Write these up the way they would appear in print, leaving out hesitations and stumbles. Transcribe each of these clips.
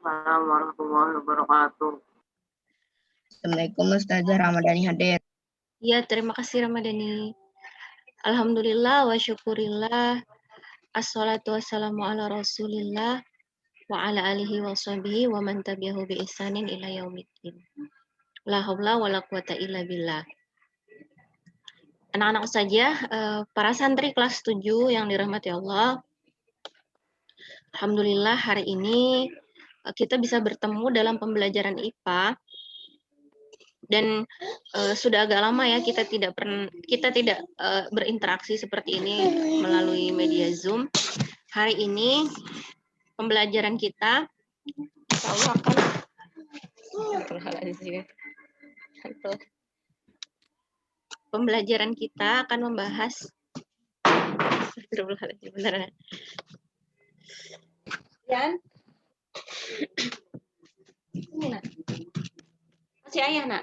Waalaikumsalam warahmatullahi wabarakatuh. Assalamualaikum Ustazah Ramadhani hadir. Ya, terima kasih Ramadhani. Alhamdulillah wa syukurillah. Assalatu wassalamu ala rasulillah wa ala alihi wa sahbihi wa man tabi'ahu bi ihsanin ila yaumiddin. La haula wa la quwata illa billah. Anak-anak saja, para santri kelas 7 yang dirahmati Allah. Alhamdulillah hari ini kita bisa bertemu dalam pembelajaran IPA. Dan sudah agak lama ya kita tidak berinteraksi seperti ini melalui media Zoom. Hari ini pembelajaran kita insya Allah akan pembelajaran kita akan membahas beneran. Yan, ini nak, masih ayah nak.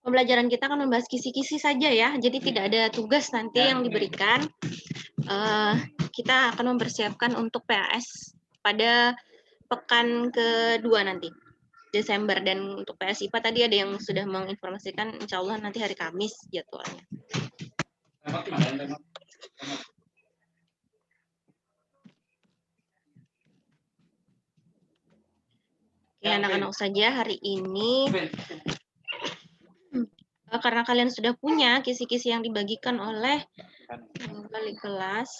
Pembelajaran kita akan membahas kisi-kisi saja ya, jadi tidak ada tugas nanti yang diberikan. Kita akan mempersiapkan untuk PAS pada pekan kedua nanti, Desember. Dan untuk PAS IPA tadi ada yang sudah menginformasikan, insya Allah nanti hari Kamis jadwalnya. Oke, anak-anak saja hari ini, karena kalian sudah punya kisi-kisi yang dibagikan oleh wali kelas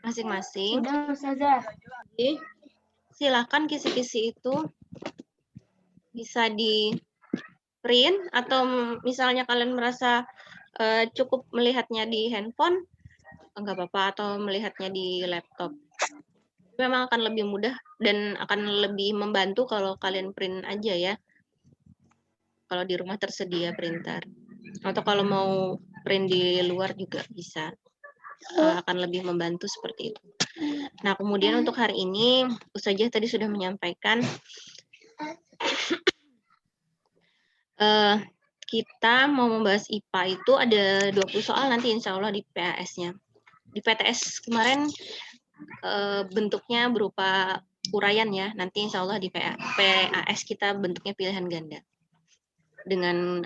masing-masing. Sudah, Ustazah. Silakan kisi-kisi itu bisa di print atau misalnya kalian merasa cukup melihatnya di handphone, enggak apa-apa, atau melihatnya di laptop. Memang akan lebih mudah dan akan lebih membantu kalau kalian print aja ya. Kalau di rumah tersedia printer. Atau kalau mau print di luar juga bisa. Akan lebih membantu seperti itu. Nah, kemudian untuk hari ini, Ustazah tadi sudah menyampaikan kita mau membahas IPA itu ada 20 soal nanti insya Allah di PAS-nya. Di PTS kemarin bentuknya berupa uraian ya. Nanti insya Allah di PAS kita bentuknya pilihan ganda. Dengan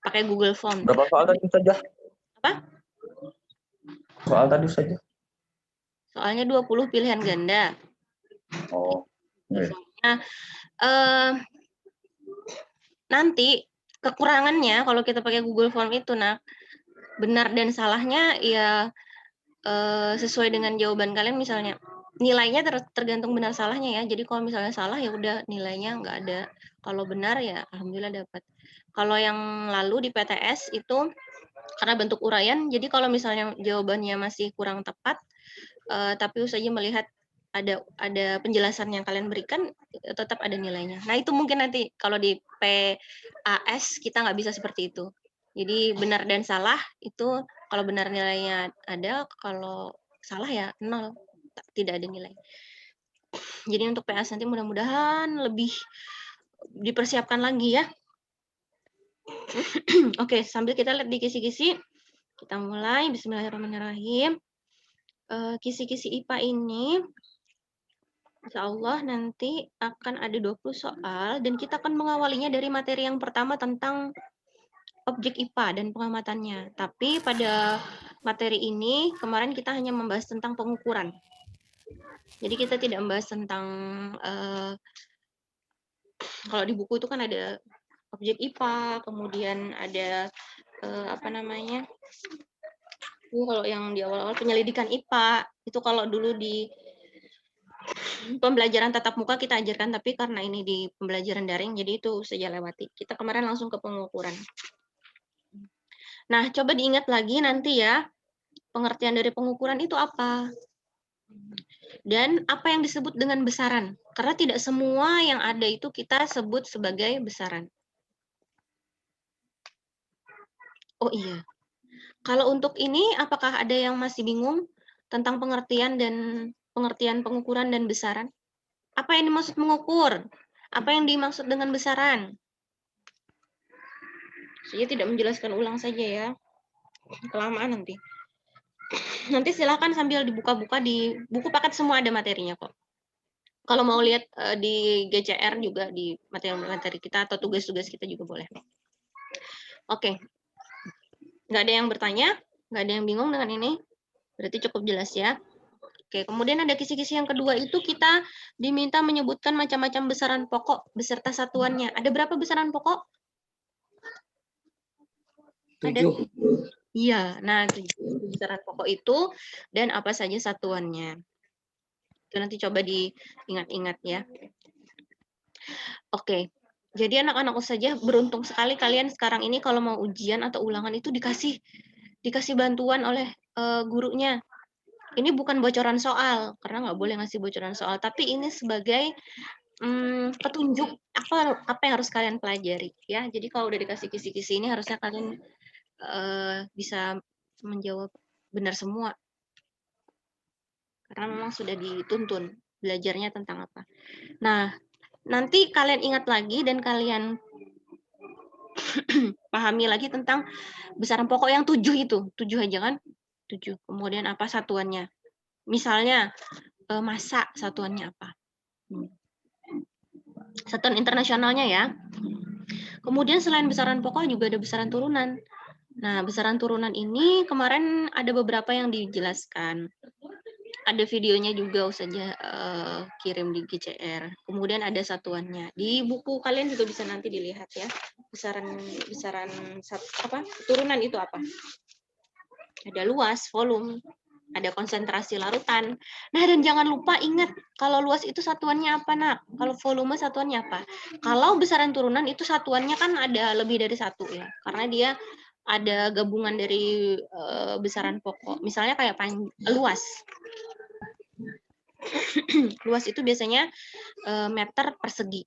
pakai Google Form. Berapa soal tadi saja? Apa? Soal tadi saja. Soalnya 20 pilihan ganda. Oh. Nah, nanti kekurangannya kalau kita pakai Google Form itu, nah, benar dan salahnya ya sesuai dengan jawaban kalian. Misalnya nilainya tergantung benar salahnya ya. Jadi kalau misalnya salah ya udah nilainya nggak ada. Kalau benar ya alhamdulillah dapat. Kalau yang lalu di PTS itu karena bentuk uraian, jadi kalau misalnya jawabannya masih kurang tepat, tapi Ustazah melihat ada penjelasan yang kalian berikan, tetap ada nilainya. Nah itu mungkin nanti kalau di PAS kita nggak bisa seperti itu. Jadi benar dan salah itu kalau benar nilainya ada, kalau salah ya 0, tidak ada nilai. Jadi untuk PAS nanti mudah-mudahan lebih dipersiapkan lagi ya. Oke, sambil kita lihat di kisi-kisi, kita mulai. Bismillahirrahmanirrahim. Kisi-kisi IPA ini, insya Allah nanti akan ada 20 soal, dan kita akan mengawalinya dari materi yang pertama tentang objek IPA dan pengamatannya. Tapi pada materi ini, kemarin kita hanya membahas tentang pengukuran. Jadi kita tidak membahas tentang, kalau di buku itu kan ada objek IPA, kemudian ada kalau yang di awal-awal penyelidikan IPA, itu kalau dulu di pembelajaran tatap muka kita ajarkan, tapi karena ini di pembelajaran daring, jadi itu saja lewati. Kita kemarin langsung ke pengukuran. Nah, coba diingat lagi nanti ya, pengertian dari pengukuran itu apa? Dan apa yang disebut dengan besaran? Karena tidak semua yang ada itu kita sebut sebagai besaran. Oh iya, kalau untuk ini apakah ada yang masih bingung tentang pengertian pengukuran dan besaran? Apa yang dimaksud mengukur? Apa yang dimaksud dengan besaran? Saya tidak menjelaskan ulang saja ya, kelamaan nanti. Nanti silahkan sambil dibuka-buka di buku paket semua ada materinya kok. Kalau mau lihat di GCR juga di materi-materi kita atau tugas-tugas kita juga boleh. Oke. Nggak ada yang bertanya? Nggak ada yang bingung dengan ini? Berarti cukup jelas ya. Oke, kemudian ada kisi-kisi yang kedua itu kita diminta menyebutkan macam-macam besaran pokok beserta satuannya. Ada berapa besaran pokok? 7. Iya, nah 7 besaran pokok itu dan apa saja satuannya. Itu nanti coba diingat-ingat ya. Oke, jadi anak-anak saja beruntung sekali kalian sekarang ini kalau mau ujian atau ulangan itu dikasih bantuan oleh gurunya. Ini bukan bocoran soal, karena nggak boleh ngasih bocoran soal, tapi ini sebagai petunjuk apa yang harus kalian pelajari ya. Jadi kalau udah dikasih kisi-kisi ini harusnya kalian bisa menjawab benar semua. Karena memang sudah dituntun belajarnya tentang apa. Nah, nanti kalian ingat lagi dan kalian pahami lagi tentang besaran pokok yang 7 itu. 7 aja kan? 7. Kemudian apa satuannya? Misalnya massa satuannya apa? Satuan internasionalnya ya. Kemudian selain besaran pokok juga ada besaran turunan. Nah, besaran turunan ini kemarin ada beberapa yang dijelaskan. Ada videonya juga saja kirim di GCR. Kemudian ada satuannya. Di buku kalian juga bisa nanti dilihat ya. Besaran turunan itu apa? Ada luas, volume, ada konsentrasi larutan. Nah, dan jangan lupa ingat kalau luas itu satuannya apa, Nak? Kalau volume satuannya apa? Kalau besaran turunan itu satuannya kan ada lebih dari satu ya. Karena dia ada gabungan dari besaran pokok. Misalnya kayak luas. Luas itu biasanya meter persegi.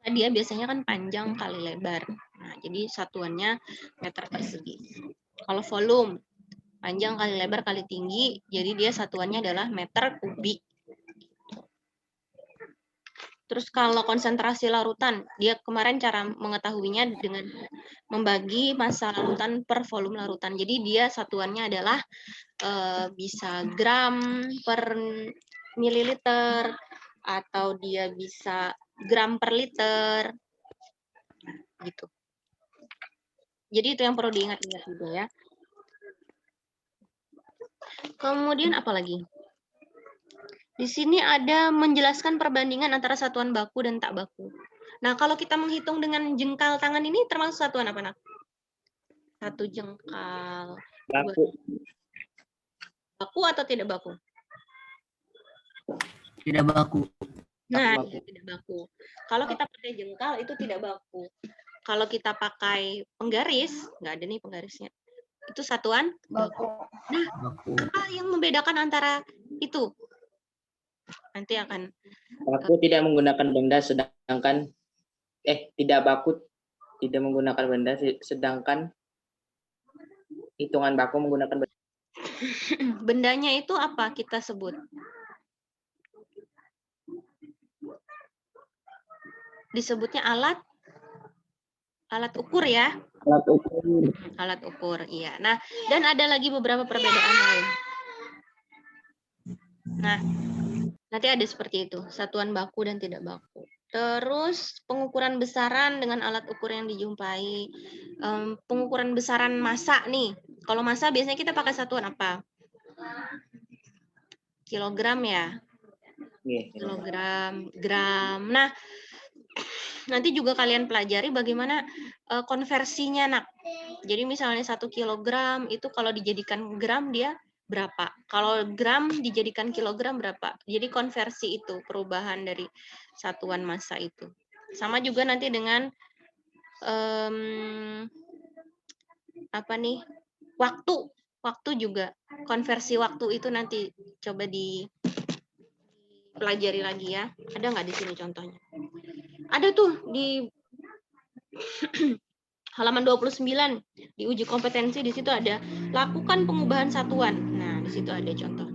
Karena dia biasanya kan panjang kali lebar. Nah, jadi satuannya meter persegi. Kalau volume, panjang kali lebar kali tinggi, jadi dia satuannya adalah meter kubik. Terus kalau konsentrasi larutan, dia kemarin cara mengetahuinya dengan membagi massa larutan per volume larutan. Jadi dia satuannya adalah bisa gram per mililiter, atau dia bisa gram per liter, gitu. Jadi itu yang perlu diingat-ingat juga ya. Kemudian apa lagi? Di sini ada menjelaskan perbandingan antara satuan baku dan tak baku. Nah, kalau kita menghitung dengan jengkal tangan ini termasuk satuan apa, Nak? 1 jengkal. Baku. Baku atau tidak baku? Tidak baku. Nah, Baku. tidak baku. Kalau kita pakai jengkal itu tidak baku. Kalau kita pakai penggaris, nggak ada nih penggarisnya. Itu satuan baku. Nah, apa yang membedakan antara itu? Nanti akan Baku tidak menggunakan benda sedangkan tidak baku tidak menggunakan benda sedangkan hitungan baku menggunakan benda. bendanya itu apa kita sebut? Disebutnya alat ukur ya. Alat ukur. Alat ukur, iya. Nah, dan ada lagi beberapa perbedaan lain. Nah, nanti ada seperti itu, satuan baku dan tidak baku. Terus pengukuran besaran dengan alat ukur yang dijumpai. Pengukuran besaran massa nih. Kalau massa biasanya kita pakai satuan apa? Kilogram ya. Kilogram, gram. Nah, nanti juga kalian pelajari bagaimana konversinya, Nak. Jadi misalnya 1 kilogram itu kalau dijadikan gram dia berapa? Kalau gram dijadikan kilogram berapa? Jadi konversi itu perubahan dari satuan massa itu. Sama juga nanti dengan waktu juga. Konversi waktu itu nanti coba dipelajari lagi ya. Ada nggak di sini contohnya? Ada tuh di halaman 29 di uji kompetensi, di situ ada lakukan pengubahan satuan. Nah, di situ ada contoh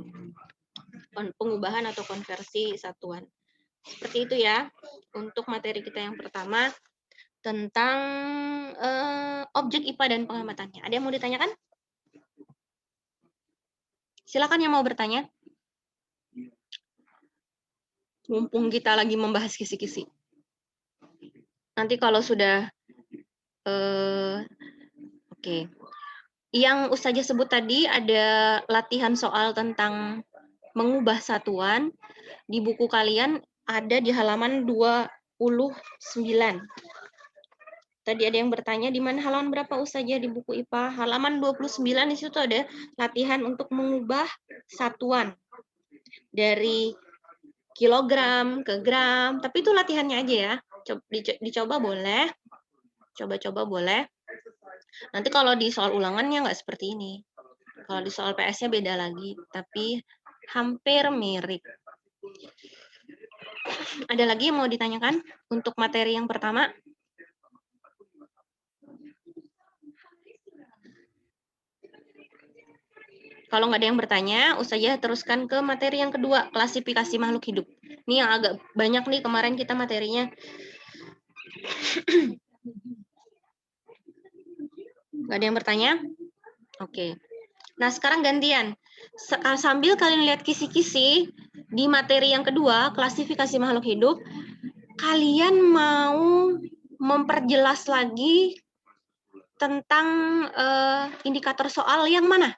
pengubahan atau konversi satuan. Seperti itu ya untuk materi kita yang pertama tentang objek IPA dan pengamatannya. Ada yang mau ditanyakan? Silakan yang mau bertanya. Mumpung kita lagi membahas kisi-kisi. Nanti kalau sudah oke. Yang Ustazah sebut tadi ada latihan soal tentang mengubah satuan. Di buku kalian ada di halaman 29. Tadi ada yang bertanya di mana halaman berapa Ustazah di buku IPA? Halaman 29 di situ ada latihan untuk mengubah satuan dari kilogram ke gram, tapi itu latihannya aja ya. Dicoba boleh. Coba-coba boleh. Nanti kalau di soal ulangannya nggak seperti ini. Kalau di soal PS-nya beda lagi, tapi hampir mirip. Ada lagi yang mau ditanyakan untuk materi yang pertama? Kalau nggak ada yang bertanya, Ustazah teruskan ke materi yang kedua, klasifikasi makhluk hidup. Ini yang agak banyak nih kemarin kita materinya. Nggak ada yang bertanya? Oke. Nah, sekarang gantian. Sambil kalian lihat kisi-kisi, di materi yang kedua, klasifikasi makhluk hidup, kalian mau memperjelas lagi tentang indikator soal yang mana?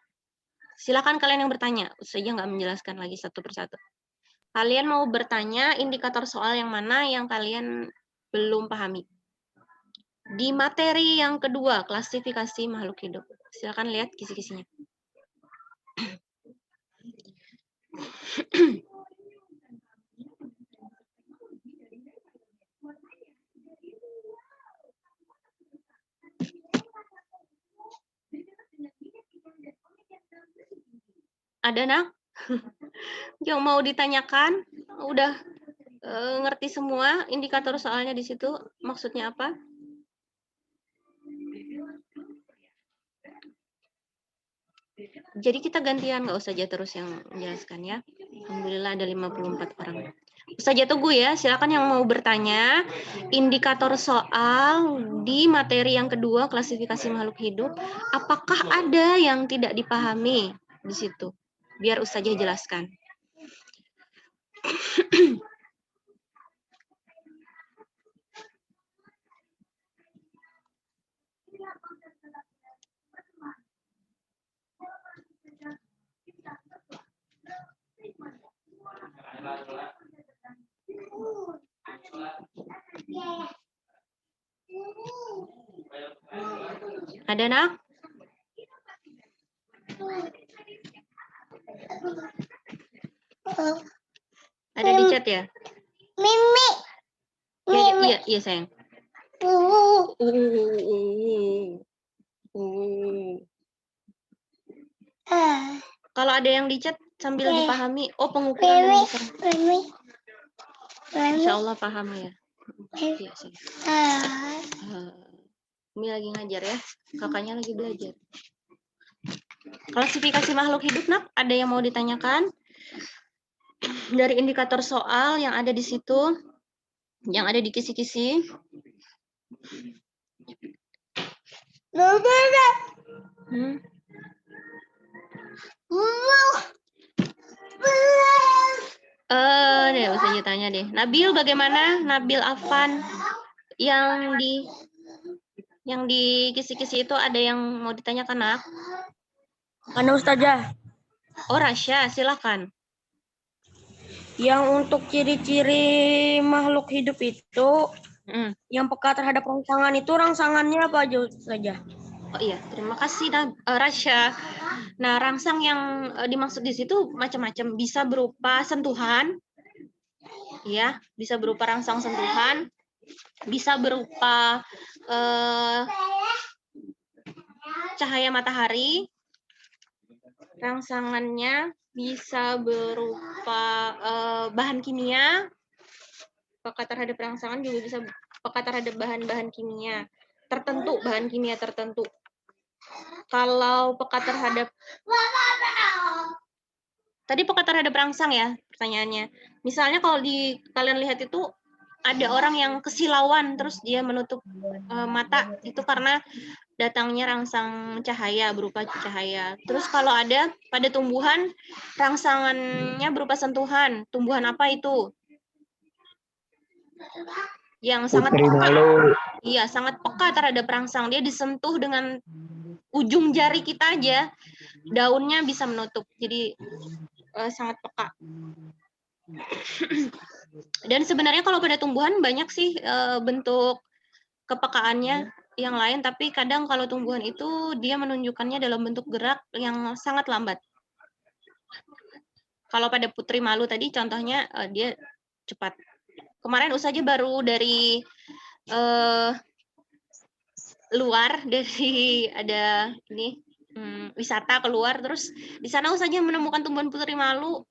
Silakan kalian yang bertanya. Saya nggak menjelaskan lagi satu persatu. Kalian mau bertanya indikator soal yang mana yang kalian belum pahami? Di materi yang kedua, klasifikasi makhluk hidup. Silakan lihat kisi-kisinya. Ada nak? Yang mau ditanyakan? Udah ngerti semua indikator soalnya di situ maksudnya apa? Jadi kita gantian, nggak usah aja terus yang menjelaskan ya. Alhamdulillah ada 54 orang. Ustazah tunggu ya, silakan yang mau bertanya. Indikator soal di materi yang kedua, klasifikasi makhluk hidup, apakah ada yang tidak dipahami di situ? Biar Ustazah jelaskan. Ada nak? Ada di chat ya? Mimi. Iya, iya sayang. Kalau ada yang di chat sambil dipahami, oh pengukuran dan besar. Insya Allah paham ya. Iya, Umi lagi ngajar ya, kakaknya lagi belajar. Klasifikasi makhluk hidup, nak, ada yang mau ditanyakan? Dari indikator soal yang ada di situ, yang ada di kisi-kisi. Deh, usah tanya deh. Nabil bagaimana? Nabil Afan yang di kisi-kisi itu ada yang mau ditanyakan, nak? Mana Ustazah? Oh, Rasya, silakan. Yang untuk ciri-ciri makhluk hidup itu, yang peka terhadap rangsangan itu rangsangannya apa aja Ustazah? Oh iya, terima kasih Rasya. Nah, rangsang yang dimaksud di situ macam-macam, bisa berupa sentuhan, ya, bisa berupa rangsang sentuhan, bisa berupa cahaya matahari, rangsangannya bisa berupa bahan kimia, peka terhadap rangsangan juga bisa peka terhadap bahan-bahan kimia tertentu, bahan kimia tertentu. Kalau peka terhadap tadi peka terhadap rangsang ya pertanyaannya. Misalnya kalau kalian lihat itu ada orang yang kesilauan terus dia menutup mata, itu karena datangnya rangsang cahaya berupa cahaya. Terus kalau ada pada tumbuhan rangsangannya berupa sentuhan, tumbuhan apa itu? Yang sangat Putri peka. malu. Iya, sangat peka terhadap rangsang. Dia disentuh dengan ujung jari kita aja, daunnya bisa menutup. Jadi sangat peka. Dan sebenarnya kalau pada tumbuhan banyak sih bentuk kepekaannya yang lain, tapi kadang kalau tumbuhan itu dia menunjukkannya dalam bentuk gerak yang sangat lambat. Kalau pada putri malu tadi contohnya dia cepat. Kemarin saja baru dari luar, dari ada ini wisata keluar, terus di sana saja menemukan tumbuhan putri malu.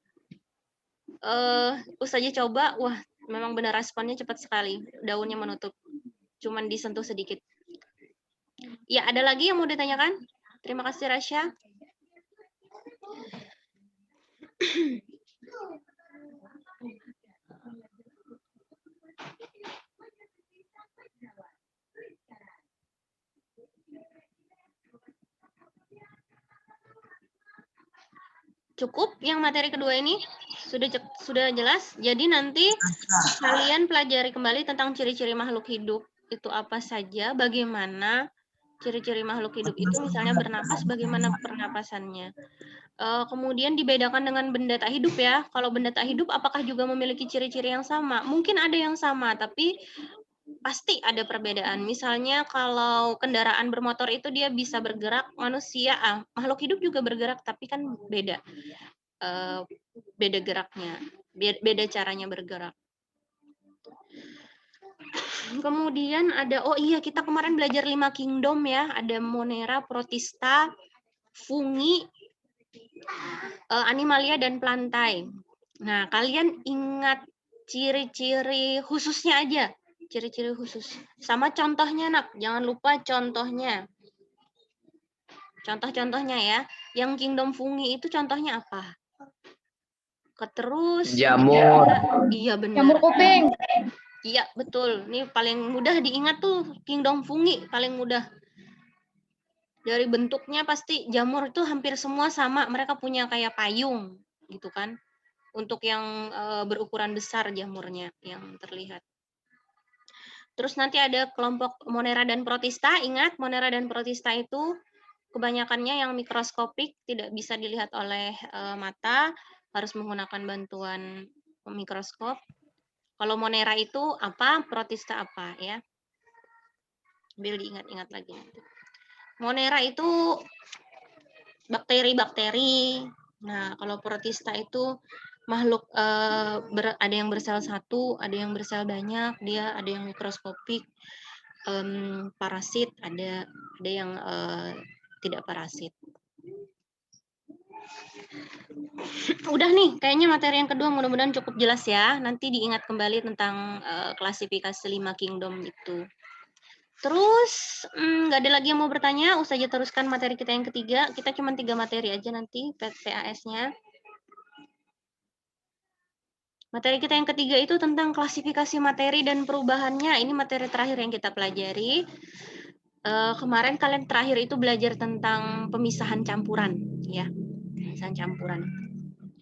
Saja coba, wah memang benar responnya cepat sekali, daunnya menutup, cuman disentuh sedikit. Ya, ada lagi yang mau ditanyakan? Terima kasih, Rasya. Cukup yang materi kedua ini? Sudah jelas? Jadi nanti kalian pelajari kembali tentang ciri-ciri makhluk hidup itu apa saja, bagaimana ciri-ciri makhluk hidup itu, misalnya bernapas, bagaimana pernapasannya. Kemudian dibedakan dengan benda tak hidup ya. Kalau benda tak hidup apakah juga memiliki ciri-ciri yang sama? Mungkin ada yang sama, tapi pasti ada perbedaan. Misalnya kalau kendaraan bermotor itu dia bisa bergerak, manusia, makhluk hidup juga bergerak, tapi kan beda. Beda geraknya, beda caranya bergerak. Kemudian ada, oh iya, kita kemarin belajar 5 kingdom ya, ada Monera, Protista, Fungi, Animalia, dan Plantae. Nah, kalian ingat ciri-ciri khususnya aja, ciri-ciri khusus. Sama contohnya, nak, jangan lupa contohnya. Contoh-contohnya ya, yang kingdom Fungi itu contohnya apa? Terus Jamur. Iya benar. Jamur kuping. Iya betul. Ini paling mudah diingat tuh kingdom Fungi, paling mudah. Dari bentuknya pasti jamur itu hampir semua sama. Mereka punya kayak payung gitu kan. Untuk yang berukuran besar jamurnya yang terlihat. Terus nanti ada kelompok Monera dan Protista. Ingat, Monera dan Protista itu kebanyakannya yang mikroskopik, tidak bisa dilihat oleh mata, harus menggunakan bantuan mikroskop. Kalau Monera itu apa, Protista apa ya? Biar diingat-ingat lagi nanti. Monera itu bakteri-bakteri. Nah, kalau Protista itu makhluk ada yang bersel satu, ada yang bersel banyak, dia ada yang mikroskopik, parasit, ada yang tidak parasit. Udah nih, kayaknya materi yang kedua mudah-mudahan cukup jelas ya. Nanti diingat kembali tentang klasifikasi 5 kingdom itu. Terus, nggak ada lagi yang mau bertanya, saja teruskan materi kita yang ketiga. Kita cuma 3 materi aja nanti, PAS-nya. Materi kita yang ketiga itu tentang klasifikasi materi dan perubahannya. Ini materi terakhir yang kita pelajari. Kemarin kalian terakhir itu belajar tentang pemisahan campuran, ya. Pemisahan campuran.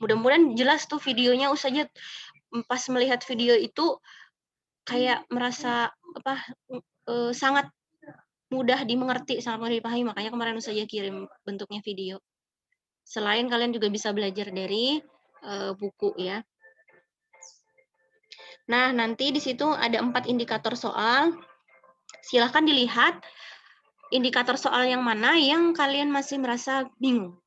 Mudah-mudahan jelas tuh videonya. Saja pas melihat video itu kayak merasa sangat mudah dimengerti, sangat mudah dipahami. Makanya kemarin saja kirim bentuknya video. Selain kalian juga bisa belajar dari buku ya. Nah, nanti di situ ada 4 indikator soal. Silahkan dilihat indikator soal yang mana yang kalian masih merasa bingung.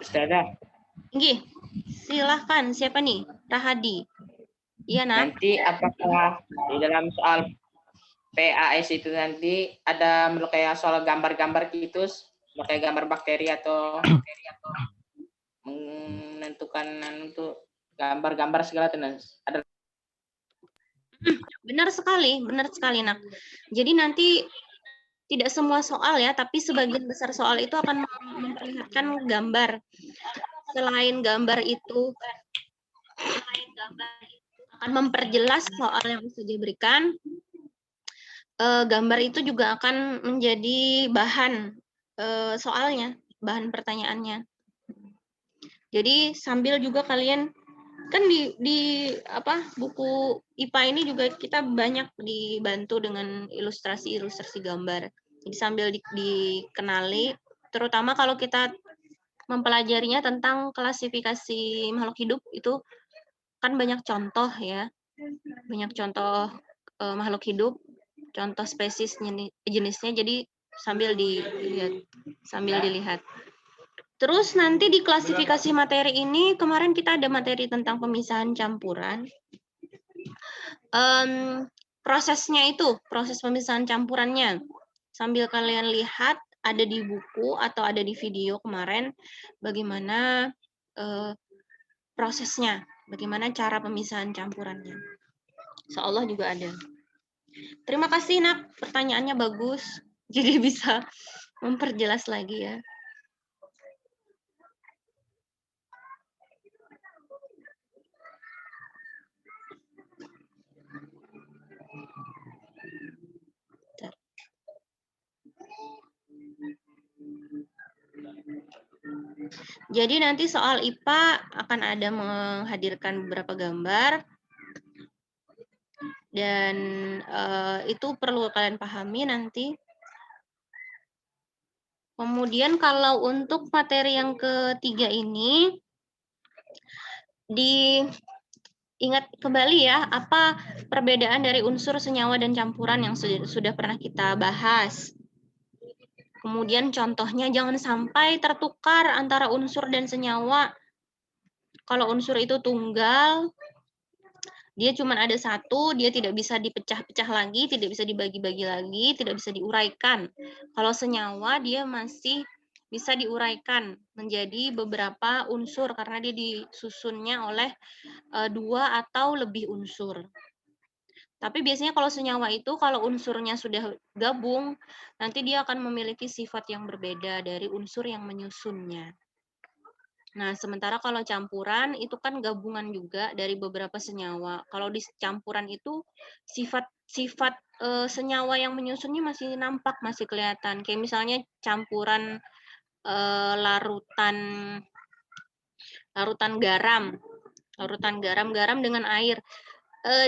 Ustazah, Nggih, silahkan. Siapa nih? Rahadi. Iya, nak? nanti apakah di dalam soal PAS itu nanti ada kayak soal gambar-gambar gitu, kayak gambar bakteri atau menentukan untuk gambar-gambar segala tenan. Ada. Benar sekali, nak. Jadi nanti tidak semua soal ya, tapi sebagian besar soal itu akan memperlihatkan gambar. Selain gambar itu akan memperjelas soal yang saja berikan, gambar itu juga akan menjadi bahan soalnya, bahan pertanyaannya. Jadi sambil juga kalian kan di buku IPA ini juga kita banyak dibantu dengan ilustrasi gambar. Jadi sambil dikenali, terutama kalau kita mempelajarinya tentang klasifikasi makhluk hidup itu kan banyak contoh ya, banyak contoh makhluk hidup, contoh spesies jenisnya. Jadi sambil dilihat. Terus nanti di klasifikasi materi ini, kemarin kita ada materi tentang pemisahan campuran. Prosesnya itu, proses pemisahan campurannya. Sambil kalian lihat, ada di buku atau ada di video kemarin, bagaimana prosesnya, bagaimana cara pemisahan campurannya. Insyaallah juga ada. Terima kasih, Nak. Pertanyaannya bagus. Jadi bisa memperjelas lagi ya. Jadi nanti soal IPA akan ada menghadirkan beberapa gambar dan itu perlu kalian pahami nanti. Kemudian kalau untuk materi yang ketiga ini diingat kembali ya, apa perbedaan dari unsur, senyawa, dan campuran yang sudah pernah kita bahas. Kemudian contohnya jangan sampai tertukar antara unsur dan senyawa. Kalau unsur itu tunggal, dia cuma ada satu, dia tidak bisa dipecah-pecah lagi, tidak bisa dibagi-bagi lagi, tidak bisa diuraikan. Kalau senyawa, dia masih bisa diuraikan menjadi beberapa unsur karena dia disusunnya oleh 2 atau lebih unsur. Tapi biasanya kalau senyawa itu, kalau unsurnya sudah gabung, nanti dia akan memiliki sifat yang berbeda dari unsur yang menyusunnya. Nah, sementara kalau campuran itu kan gabungan juga dari beberapa senyawa. Kalau di campuran itu sifat senyawa yang menyusunnya masih nampak, masih kelihatan. Kayak misalnya campuran larutan garam dengan air.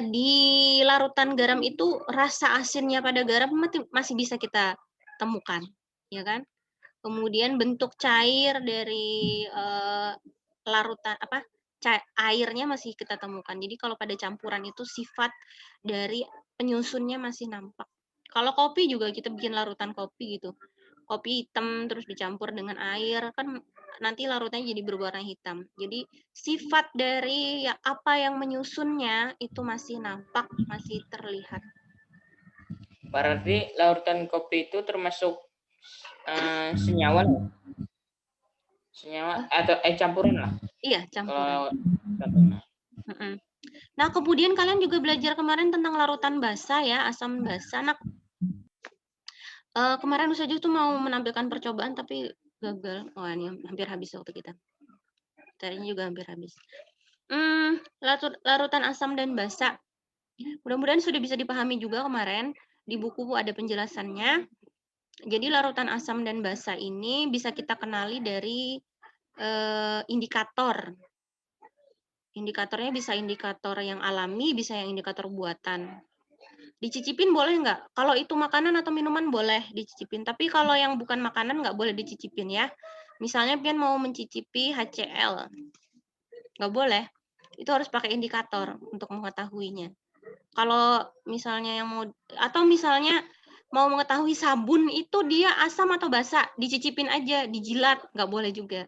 Di larutan garam itu rasa asinnya pada garam masih bisa kita temukan, ya kan? Kemudian bentuk cair dari larutan airnya masih kita temukan. Jadi kalau pada campuran itu sifat dari penyusunnya masih nampak. Kalau kopi juga kita bikin larutan kopi gitu. Kopi hitam terus dicampur dengan air kan nanti larutnya jadi berwarna hitam. Jadi sifat dari apa yang menyusunnya itu masih nampak, masih terlihat. Berarti larutan kopi itu termasuk senyawa lah. Senyawa atau campuran lah. Iya, campuran. Nah, kemudian kalian juga belajar kemarin tentang larutan basa ya, asam basa. Nah, kemarin Ustazah tuh mau menampilkan percobaan tapi gagal. Wah, ini hampir habis waktu kita. Materinya juga hampir habis. Larutan asam dan basa. Mudah-mudahan sudah bisa dipahami juga kemarin. Di buku ada penjelasannya. Jadi larutan asam dan basa ini bisa kita kenali dari indikator. Indikatornya bisa indikator yang alami, bisa yang indikator buatan. Dicicipin boleh nggak? Kalau itu makanan atau minuman boleh dicicipin. Tapi kalau yang bukan makanan nggak boleh dicicipin ya. Misalnya pian mau mencicipi HCl. Nggak boleh. Itu harus pakai indikator untuk mengetahuinya. Kalau misalnya yang mau, atau misalnya mau mengetahui sabun itu dia asam atau basa, dicicipin aja, dijilat, nggak boleh juga.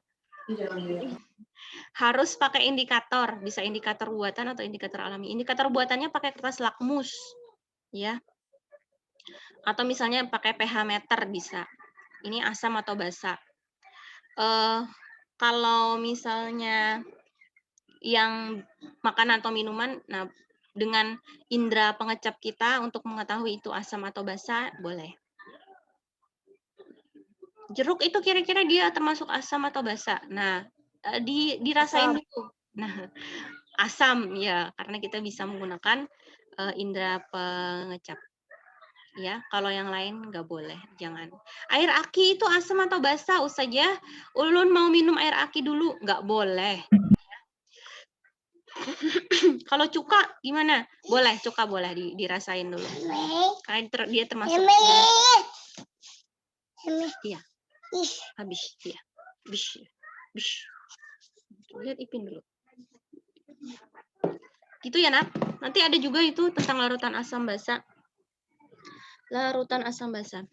Harus pakai indikator, bisa indikator buatan atau indikator alami. Indikator buatannya pakai kertas lakmus, ya. Atau misalnya pakai pH meter bisa. Ini asam atau basa. Kalau misalnya yang makanan atau minuman, nah dengan indera pengecap kita untuk mengetahui itu asam atau basa boleh. Jeruk itu kira-kira dia termasuk asam atau basa? Nah, dirasain dulu. Nah, asam ya, karena kita bisa menggunakan indera pengecap. Ya, kalau yang lain nggak boleh, jangan. Air aki itu asam atau basa? Ustazah, ulun mau minum air aki dulu, nggak boleh. Kalau cuka gimana? Boleh, cuka boleh dirasain dulu. Karena dia termasuk. Iya. Habis dia. Bish. Lihat Ipin dulu. Gitu ya, Nak. Nanti ada juga itu tentang larutan asam basa. Larutan asam basa.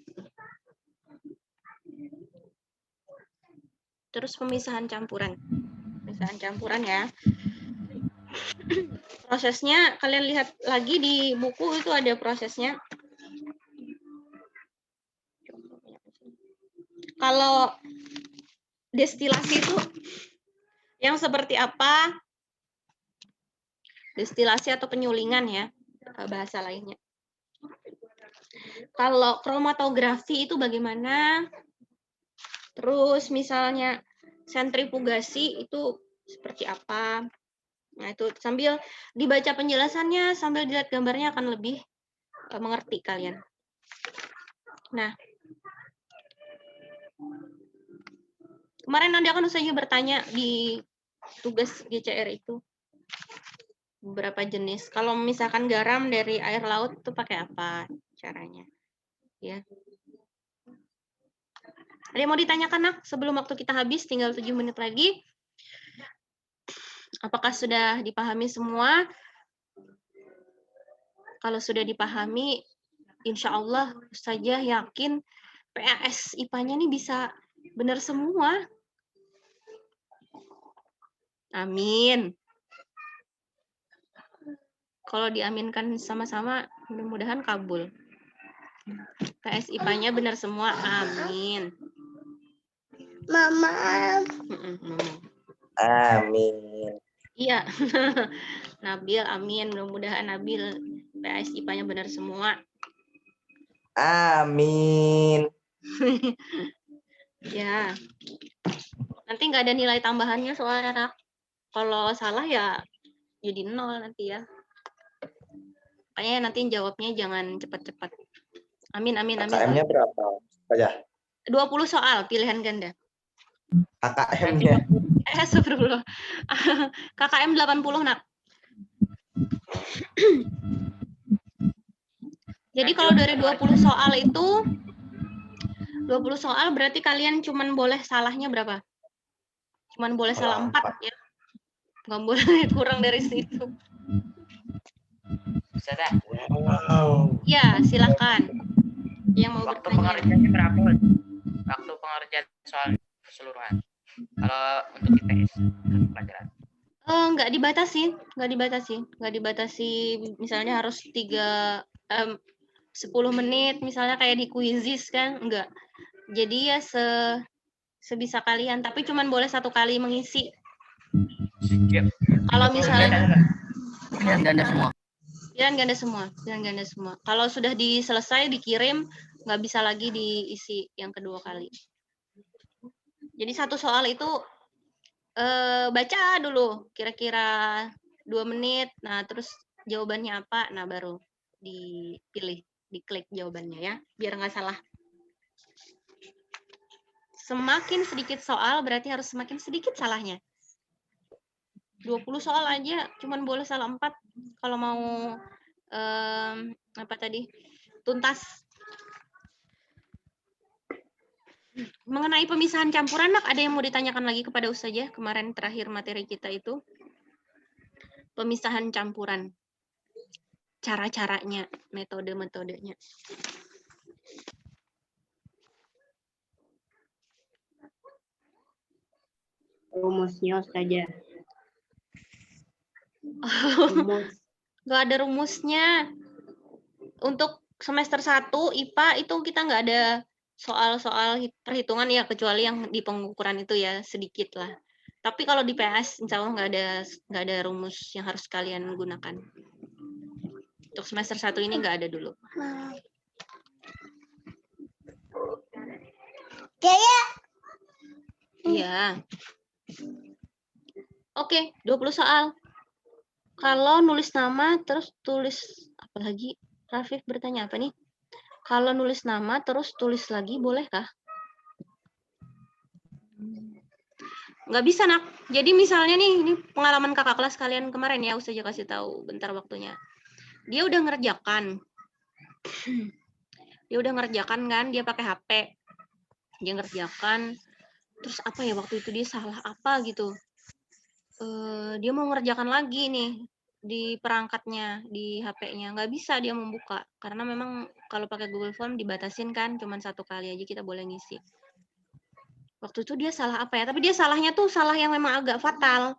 Terus pemisahan campuran. Pemisahan campuran ya. Prosesnya kalian lihat lagi di buku itu ada prosesnya. Kalau destilasi itu yang seperti apa? Destilasi atau penyulingan ya, bahasa lainnya. Kalau kromatografi itu bagaimana? Terus misalnya sentrifugasi itu seperti apa? Nah, itu sambil dibaca penjelasannya, sambil dilihat gambarnya akan lebih mengerti kalian. Nah, kemarin nanti akan saja bertanya di tugas GCR itu beberapa jenis. Kalau misalkan garam dari air laut itu pakai apa caranya? Ya. Ada yang mau ditanyakan, Nak? Sebelum waktu kita habis, tinggal 7 menit lagi. Apakah sudah dipahami semua? Kalau sudah dipahami, insya Allah Ustazah yakin PAS IPA-nya ini bisa benar semua. Amin. Kalau diaminkan sama-sama, mudah-mudahan kabul. PS IPA-nya benar semua. Amin. Mama. Amin. Iya. Nabil, amin. Mudah-mudahan Nabil PS IPA-nya benar semua. Amin. Ya. Nanti nggak ada nilai tambahannya soalnya, Nak. Kalau salah ya jadi 0 nanti ya. Makanya nanti jawabnya jangan cepat-cepat. Amin. KKM-nya berapa? Aja. 20 soal pilihan ganda. KKM-nya. Astagfirullah. KKM 80, Nak. Jadi kalau dari 20 soal itu 20 soal berarti kalian cuman boleh salahnya berapa? Cuman boleh salah 4 ya. Nggak boleh kurang dari situ. Ustazah, Ya, silakan. Yang mau waktu bertanya. pengerjaannya berapa? Waktu pengerjaan soal keseluruhan. Kalau untuk IPS pelajaran. Nggak dibatasi. Misalnya harus 10 menit, misalnya kayak di quizzes kan, enggak. Jadi ya sebisa kalian, tapi cuman boleh 1 kali mengisi. Kalau misalnya Pilihan ganda semua. pilihan ganda semua. Kalau sudah diselesai dikirim, nggak bisa lagi diisi yang kedua kali. Jadi 1 soal itu baca dulu kira-kira 2 menit, nah terus jawabannya apa, nah baru dipilih, diklik jawabannya ya, biar nggak salah. Semakin sedikit soal berarti harus semakin sedikit salahnya. 20 soal aja cuman boleh salah 4 kalau mau tuntas. Mengenai pemisahan campuran, Nak, ada yang mau ditanyakan lagi kepada Ustazah? Kemarin terakhir materi kita itu pemisahan campuran. Cara-caranya, metode-metodenya. Rumusnya Ustazah. Nggak ada rumusnya. Untuk semester 1 IPA itu kita nggak ada soal-soal perhitungan ya, kecuali yang di pengukuran itu ya, sedikit lah. Tapi kalau di PS, insya Allah nggak ada rumus yang harus kalian gunakan. Untuk semester 1 ini nggak ada dulu. Iya. Oke, 20 soal. Kalau nulis nama terus tulis apa lagi? Rafif bertanya apa nih? Kalau nulis nama terus tulis lagi bolehkah? Nggak bisa, Nak. Jadi misalnya nih, ini pengalaman kakak kelas kalian kemarin ya, Ustazah kasih tahu bentar waktunya. Dia udah ngerjakan. Dia udah ngerjakan kan, dia pakai HP. Dia ngerjakan. Terus apa ya waktu itu dia salah apa gitu. Dia mau ngerjakan lagi nih di perangkatnya, di HP-nya. Nggak bisa dia membuka. Karena memang kalau pakai Google Form dibatasin kan, cuma 1 kali aja kita boleh ngisi. Waktu itu dia salah apa ya? Tapi dia salahnya tuh salah yang memang agak fatal.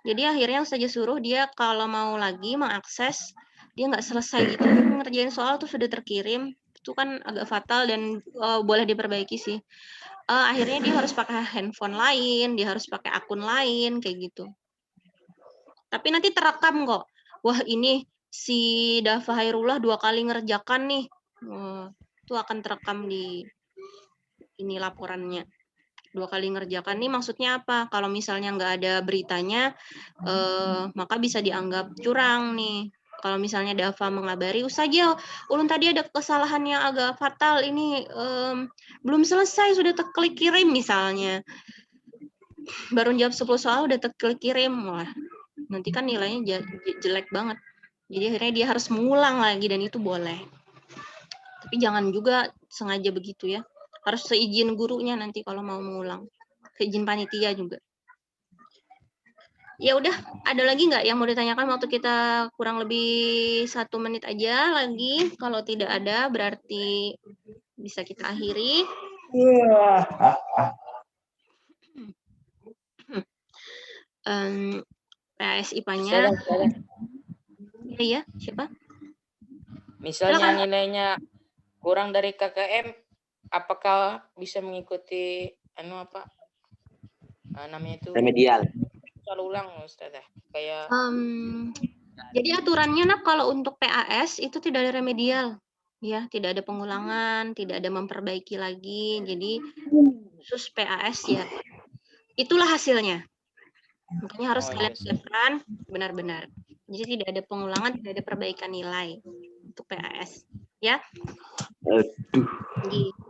Jadi akhirnya Ustazah suruh dia kalau mau lagi mengakses, dia nggak selesai gitu. Ngerjain soal tuh sudah terkirim. Itu kan agak fatal dan boleh diperbaiki sih. Akhirnya dia harus pakai handphone lain, dia harus pakai akun lain, kayak gitu. Tapi nanti terekam kok. Wah ini si Dafa Hairullah 2 kali ngerjakan nih. Itu akan terekam di ini laporannya. 2 kali ngerjakan nih maksudnya apa? Kalau misalnya nggak ada beritanya, maka bisa dianggap curang nih. Kalau misalnya Dafa mengabari, Ustazah, ulun tadi ada kesalahan yang agak fatal, ini belum selesai, sudah terklik kirim misalnya. Baru jawab 10 soal udah terklik kirim. Wah, nanti kan nilainya jelek banget. Jadi akhirnya dia harus mengulang lagi dan itu boleh. Tapi jangan juga sengaja begitu ya. Harus seizin gurunya nanti kalau mau mengulang. Seizin panitia juga. Ya udah, ada lagi nggak yang mau ditanyakan waktu kita kurang lebih 1 menit aja lagi. Kalau tidak ada berarti bisa kita akhiri. PAS IPA-nya. Iya, siapa? Misalnya Silakan. nilainya kurang dari KKM, apakah bisa mengikuti namanya itu Remedial. soal ulang, Ustazah? Kayak jadi aturannya Nak kalau untuk PAS itu tidak ada remedial. Ya, tidak ada pengulangan, tidak ada memperbaiki lagi. Jadi khusus PAS ya. Itulah hasilnya. Makanya harus kalian siapkan benar-benar. Jadi tidak ada pengulangan, tidak ada perbaikan nilai untuk PAS. Ya.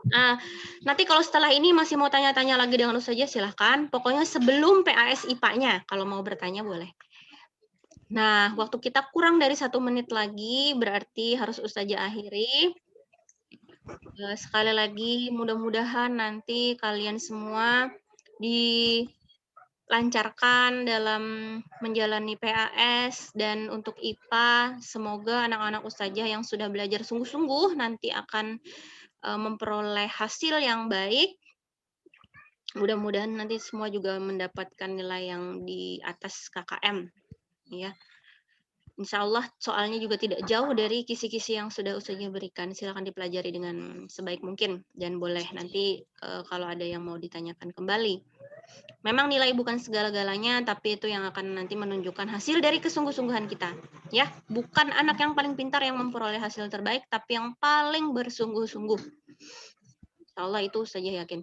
Nah, nanti kalau setelah ini masih mau tanya-tanya lagi dengan Ustazah silahkan. Pokoknya sebelum PAS IPA-nya, kalau mau bertanya boleh. Nah, waktu kita kurang dari 1 menit lagi, berarti harus Ustazah akhiri. Sekali lagi, mudah-mudahan nanti kalian semua dilancarkan dalam menjalani PAS, dan untuk IPA, semoga anak-anak Ustazah yang sudah belajar sungguh-sungguh nanti akan memperoleh hasil yang baik. Mudah-mudahan nanti semua juga mendapatkan nilai yang di atas KKM. Ya, Insya Allah soalnya juga tidak jauh dari kisi-kisi yang sudah Ustazah berikan. Silakan dipelajari dengan sebaik mungkin dan boleh nanti kalau ada yang mau ditanyakan kembali. Memang nilai bukan segala-galanya, tapi itu yang akan nanti menunjukkan hasil dari kesungguh-sungguhan kita. Ya, bukan anak yang paling pintar yang memperoleh hasil terbaik, tapi yang paling bersungguh-sungguh. Insya Allah itu Ustazah yakin.